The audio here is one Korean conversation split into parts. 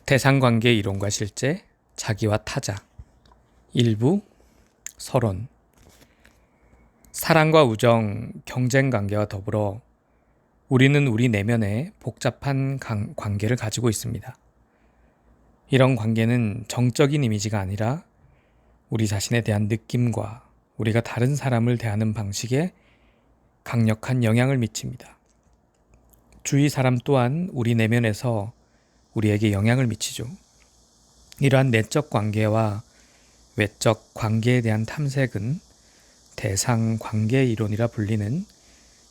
대상관계 이론과 실제, 자기와 타자. 일부, 서론. 사랑과 우정, 경쟁관계와 더불어 우리는 우리 내면에 복잡한 관계를 가지고 있습니다. 이런 관계는 정적인 이미지가 아니라 우리 자신에 대한 느낌과 우리가 다른 사람을 대하는 방식에 강력한 영향을 미칩니다. 주위 사람 또한 우리 내면에서 우리에게 영향을 미치죠. 이러한 내적 관계와 외적 관계에 대한 탐색은 대상 관계 이론이라 불리는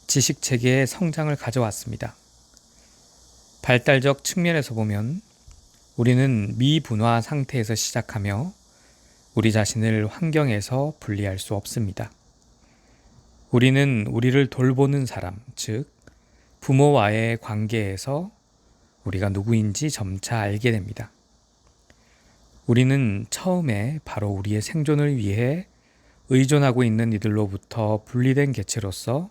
지식 체계의 성장을 가져왔습니다. 발달적 측면에서 보면 우리는 미분화 상태에서 시작하며 우리 자신을 환경에서 분리할 수 없습니다. 우리는 우리를 돌보는 사람, 즉 부모와의 관계에서 우리가 누구인지 점차 알게 됩니다. 우리는 처음에 바로 우리의 생존을 위해 의존하고 있는 이들로부터 분리된 개체로서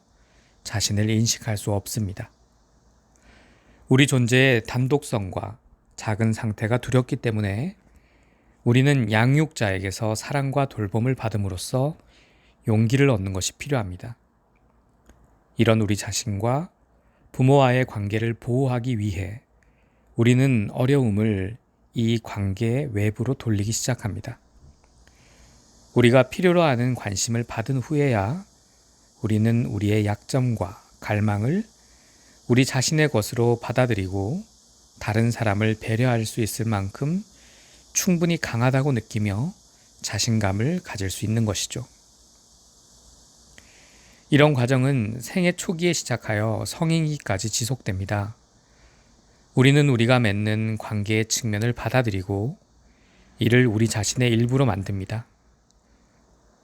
자신을 인식할 수 없습니다. 우리 존재의 단독성과 작은 상태가 두렵기 때문에 우리는 양육자에게서 사랑과 돌봄을 받음으로써 용기를 얻는 것이 필요합니다. 이런 우리 자신과 부모와의 관계를 보호하기 위해 우리는 어려움을 이 관계의 외부로 돌리기 시작합니다. 우리가 필요로 하는 관심을 받은 후에야 우리는 우리의 약점과 갈망을 우리 자신의 것으로 받아들이고 다른 사람을 배려할 수 있을 만큼 충분히 강하다고 느끼며 자신감을 가질 수 있는 것이죠. 이런 과정은 생애 초기에 시작하여 성인기까지 지속됩니다. 우리는 우리가 맺는 관계의 측면을 받아들이고 이를 우리 자신의 일부로 만듭니다.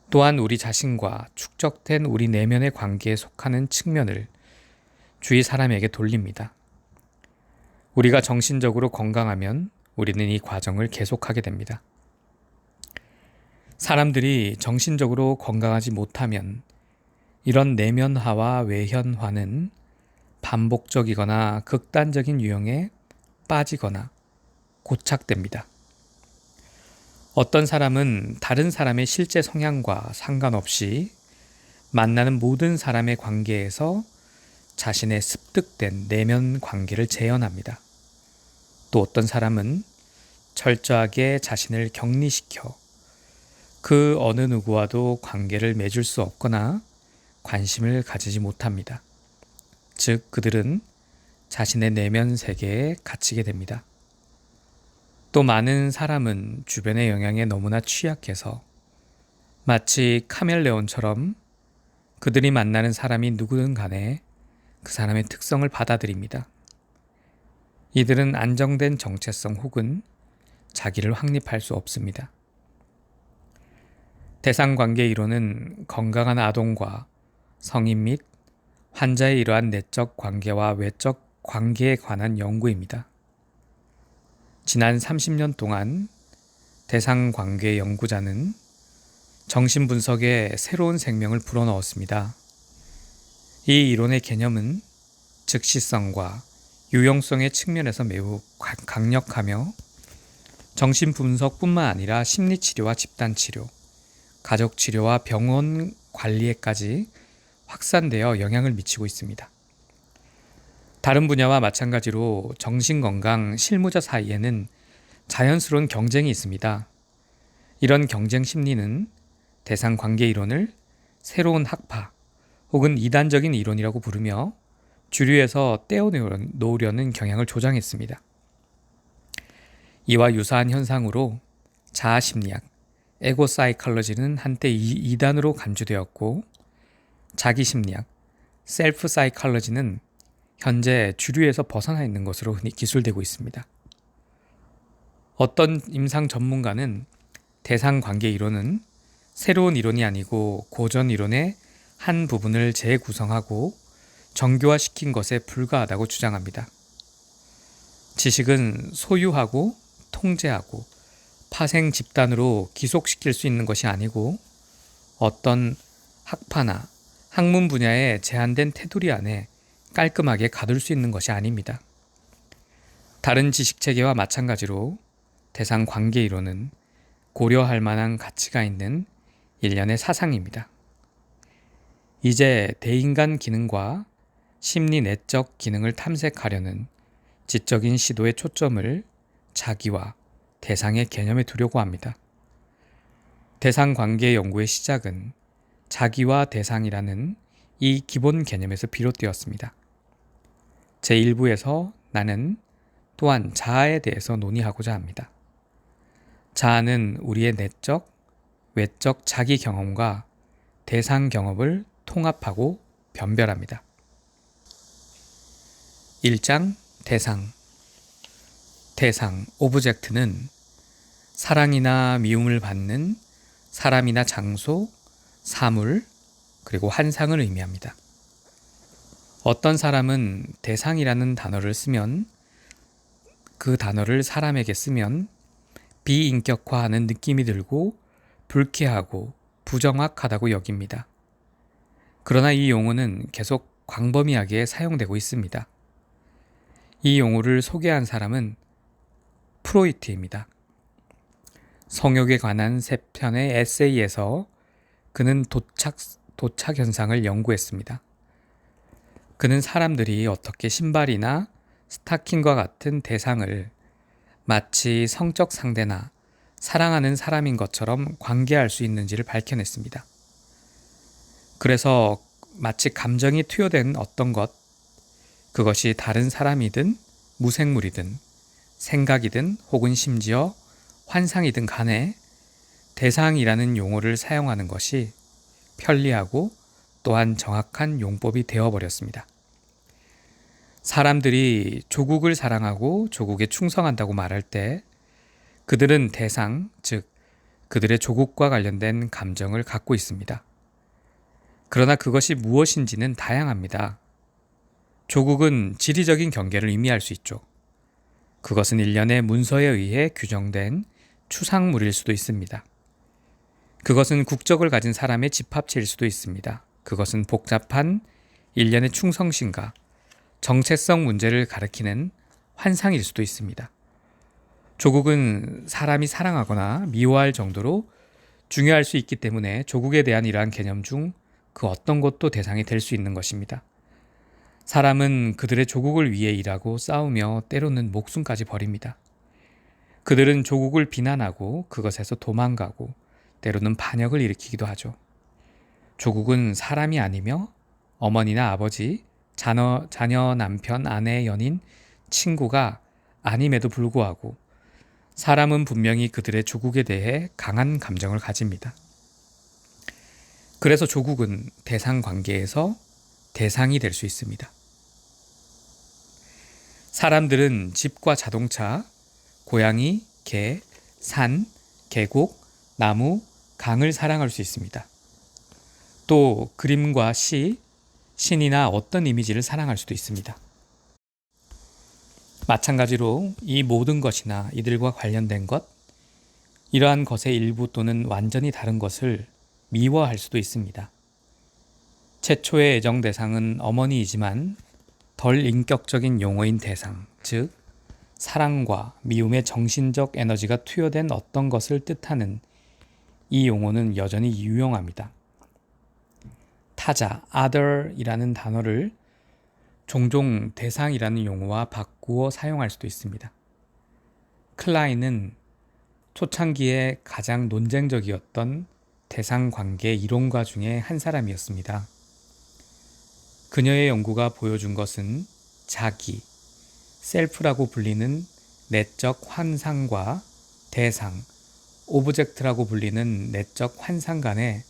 또한 우리 자신과 축적된 우리 내면의 관계에 속하는 측면을 주위 사람에게 돌립니다. 우리가 정신적으로 건강하면 우리는 이 과정을 계속하게 됩니다. 사람들이 정신적으로 건강하지 못하면 이런 내면화와 외현화는 반복적이거나 극단적인 유형에 빠지거나 고착됩니다. 어떤 사람은 다른 사람의 실제 성향과 상관없이 만나는 모든 사람의 관계에서 자신의 습득된 내면 관계를 재현합니다. 또 어떤 사람은 철저하게 자신을 격리시켜 그 어느 누구와도 관계를 맺을 수 없거나 관심을 가지지 못합니다. 즉, 그들은 자신의 내면 세계에 갇히게 됩니다. 또 많은 사람은 주변의 영향에 너무나 취약해서 마치 카멜레온처럼 그들이 만나는 사람이 누구든 간에 그 사람의 특성을 받아들입니다. 이들은 안정된 정체성 혹은 자기를 확립할 수 없습니다. 대상관계 이론은 건강한 아동과 성인 및 환자의 이러한 내적 관계와 외적 관계에 관한 연구입니다. 지난 30년 동안 대상관계 연구자는 정신분석에 새로운 생명을 불어넣었습니다. 이 이론의 개념은 즉시성과 유용성의 측면에서 매우 강력하며 정신분석뿐만 아니라 심리치료와 집단치료, 가족치료와 병원 관리에까지 확산되어 영향을 미치고 있습니다. 다른 분야와 마찬가지로 정신건강 실무자 사이에는 자연스러운 경쟁이 있습니다. 이런 경쟁 심리는 대상관계 이론을 새로운 학파 혹은 이단적인 이론이라고 부르며 주류에서 떼어놓으려는 경향을 조장했습니다. 이와 유사한 현상으로 자아심리학, 에고사이컬러지는 한때 이단으로 간주되었고 자기심리학, 셀프 사이컬러지는 현재 주류에서 벗어나 있는 것으로 흔히 기술되고 있습니다. 어떤 임상 전문가는 대상관계 이론은 새로운 이론이 아니고 고전 이론의 한 부분을 재구성하고 정교화시킨 것에 불과하다고 주장합니다. 지식은 소유하고 통제하고 파생 집단으로 기속시킬 수 있는 것이 아니고 어떤 학파나 학문 분야의 제한된 테두리 안에 깔끔하게 가둘 수 있는 것이 아닙니다. 다른 지식체계와 마찬가지로 대상 관계 이론은 고려할 만한 가치가 있는 일련의 사상입니다. 이제 대인간 기능과 심리 내적 기능을 탐색하려는 지적인 시도의 초점을 자기와 대상의 개념에 두려고 합니다. 대상 관계 연구의 시작은 자기와 대상이라는 이 기본 개념에서 비롯되었습니다. 제1부에서 나는 또한 자아에 대해서 논의하고자 합니다. 자아는 우리의 내적, 외적 자기 경험과 대상 경험을 통합하고 변별합니다. 1장 대상. 대상, 오브젝트는 사랑이나 미움을 받는 사람이나 장소, 사물, 그리고 환상을 의미합니다. 어떤 사람은 대상이라는 단어를 쓰면 그 단어를 사람에게 쓰면 비인격화하는 느낌이 들고 불쾌하고 부정확하다고 여깁니다. 그러나 이 용어는 계속 광범위하게 사용되고 있습니다. 이 용어를 소개한 사람은 프로이트입니다. 성욕에 관한 3편의 에세이에서 그는 도착 현상을 연구했습니다. 그는 사람들이 어떻게 신발이나 스타킹과 같은 대상을 마치 성적 상대나 사랑하는 사람인 것처럼 관계할 수 있는지를 밝혀냈습니다. 그래서 마치 감정이 투여된 어떤 것, 그것이 다른 사람이든 무생물이든 생각이든 혹은 심지어 환상이든 간에 대상이라는 용어를 사용하는 것이 편리하고 또한 정확한 용법이 되어버렸습니다. 사람들이 조국을 사랑하고 조국에 충성한다고 말할 때 그들은 대상, 즉 그들의 조국과 관련된 감정을 갖고 있습니다. 그러나 그것이 무엇인지는 다양합니다. 조국은 지리적인 경계를 의미할 수 있죠. 그것은 일련의 문서에 의해 규정된 추상물일 수도 있습니다. 그것은 국적을 가진 사람의 집합체일 수도 있습니다. 그것은 복잡한 일련의 충성심과 정체성 문제를 가리키는 환상일 수도 있습니다. 조국은 사람이 사랑하거나 미워할 정도로 중요할 수 있기 때문에 조국에 대한 이러한 개념 중 그 어떤 것도 대상이 될 수 있는 것입니다. 사람은 그들의 조국을 위해 일하고 싸우며 때로는 목숨까지 버립니다. 그들은 조국을 비난하고 그것에서 도망가고 때로는 반역을 일으키기도 하죠. 조국은 사람이 아니며 어머니나 아버지, 자녀, 남편, 아내, 연인, 친구가 아님에도 불구하고 사람은 분명히 그들의 조국에 대해 강한 감정을 가집니다. 그래서 조국은 대상 관계에서 대상이 될 수 있습니다. 사람들은 집과 자동차, 고양이, 개, 산, 계곡, 나무, 강을 사랑할 수 있습니다. 또 그림과 시, 신이나 어떤 이미지를 사랑할 수도 있습니다. 마찬가지로 이 모든 것이나 이들과 관련된 것, 이러한 것의 일부 또는 완전히 다른 것을 미워할 수도 있습니다. 최초의 애정 대상은 어머니이지만 덜 인격적인 용어인 대상, 즉 사랑과 미움의 정신적 에너지가 투여된 어떤 것을 뜻하는 이 용어는 여전히 유용합니다. 타자, other이라는 단어를 종종 대상이라는 용어와 바꾸어 사용할 수도 있습니다. 클라인은 초창기에 가장 논쟁적이었던 대상관계 이론가 중에 한 사람이었습니다. 그녀의 연구가 보여준 것은 자기, 셀프라고 불리는 내적 환상과 대상, 오브젝트라고 불리는 내적 환상 간의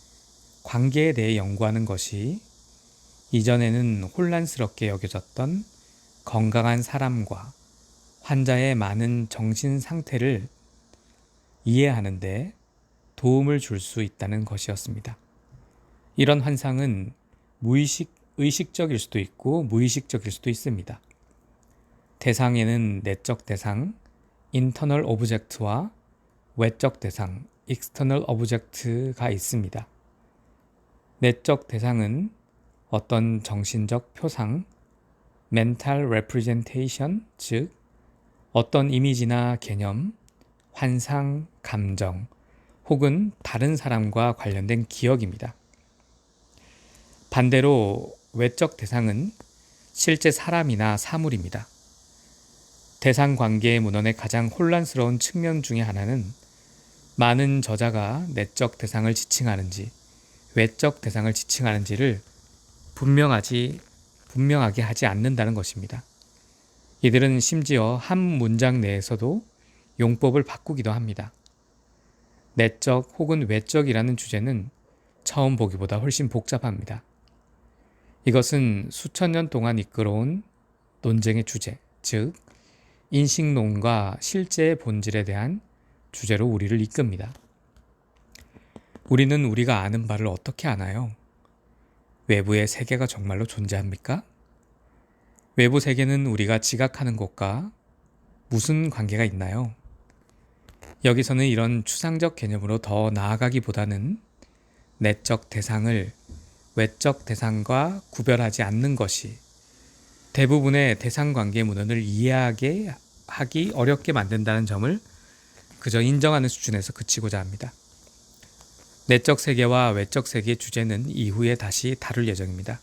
관계에 대해 연구하는 것이 이전에는 혼란스럽게 여겨졌던 건강한 사람과 환자의 많은 정신 상태를 이해하는 데 도움을 줄 수 있다는 것이었습니다. 이런 환상은 의식적일 수도 있고 무의식적일 수도 있습니다. 대상에는 내적 대상, internal object와 외적 대상, external object가 있습니다. 내적 대상은 어떤 정신적 표상, mental representation, 즉 어떤 이미지나 개념, 환상, 감정, 혹은 다른 사람과 관련된 기억입니다. 반대로 외적 대상은 실제 사람이나 사물입니다. 대상 관계의 문헌의 가장 혼란스러운 측면 중의 하나는 많은 저자가 내적 대상을 지칭하는지 외적 대상을 지칭하는지를 분명하게 하지 않는다는 것입니다. 이들은 심지어 한 문장 내에서도 용법을 바꾸기도 합니다. 내적 혹은 외적이라는 주제는 처음 보기보다 훨씬 복잡합니다. 이것은 수천 년 동안 이끌어온 논쟁의 주제, 즉 인식론과 실제의 본질에 대한 주제로 우리를 이끕니다. 우리는 우리가 아는 바를 어떻게 아나요? 외부의 세계가 정말로 존재합니까? 외부 세계는 우리가 지각하는 것과 무슨 관계가 있나요? 여기서는 이런 추상적 개념으로 더 나아가기보다는 내적 대상을 외적 대상과 구별하지 않는 것이 대부분의 대상 관계 문헌을 이해하기 어렵게 만든다는 점을 그저 인정하는 수준에서 그치고자 합니다. 내적 세계와 외적 세계의 주제는 이후에 다시 다룰 예정입니다.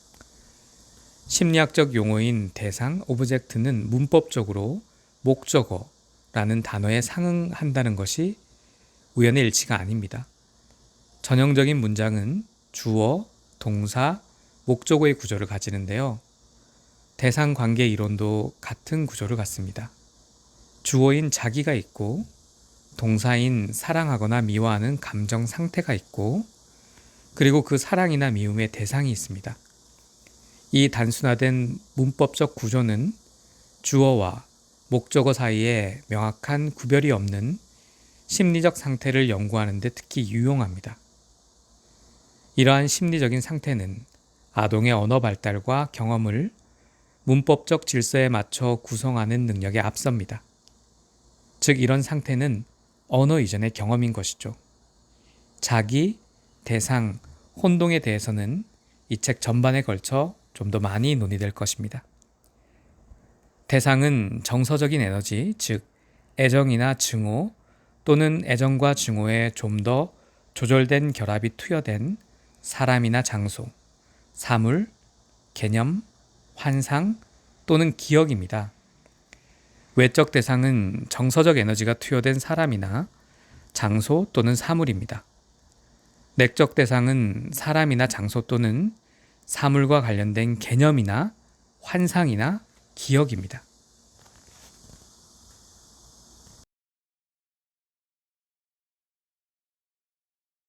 심리학적 용어인 대상, 오브젝트는 문법적으로 목적어라는 단어에 상응한다는 것이 우연의 일치가 아닙니다. 전형적인 문장은 주어, 동사, 목적어의 구조를 가지는데요. 대상 관계 이론도 같은 구조를 갖습니다. 주어인 자기가 있고 동사인 사랑하거나 미워하는 감정 상태가 있고 그리고 그 사랑이나 미움의 대상이 있습니다. 이 단순화된 문법적 구조는 주어와 목적어 사이에 명확한 구별이 없는 심리적 상태를 연구하는 데 특히 유용합니다. 이러한 심리적인 상태는 아동의 언어 발달과 경험을 문법적 질서에 맞춰 구성하는 능력에 앞섭니다. 즉 이런 상태는 언어 이전의 경험인 것이죠. 자기, 대상, 혼동에 대해서는 이 책 전반에 걸쳐 좀 더 많이 논의될 것입니다. 대상은 정서적인 에너지, 즉 애정이나 증오 또는 애정과 증오에 좀 더 조절된 결합이 투여된 사람이나 장소, 사물, 개념, 환상 또는 기억입니다. 외적 대상은 정서적 에너지가 투여된 사람이나 장소 또는 사물입니다. 내적 대상은 사람이나 장소 또는 사물과 관련된 개념이나 환상이나 기억입니다.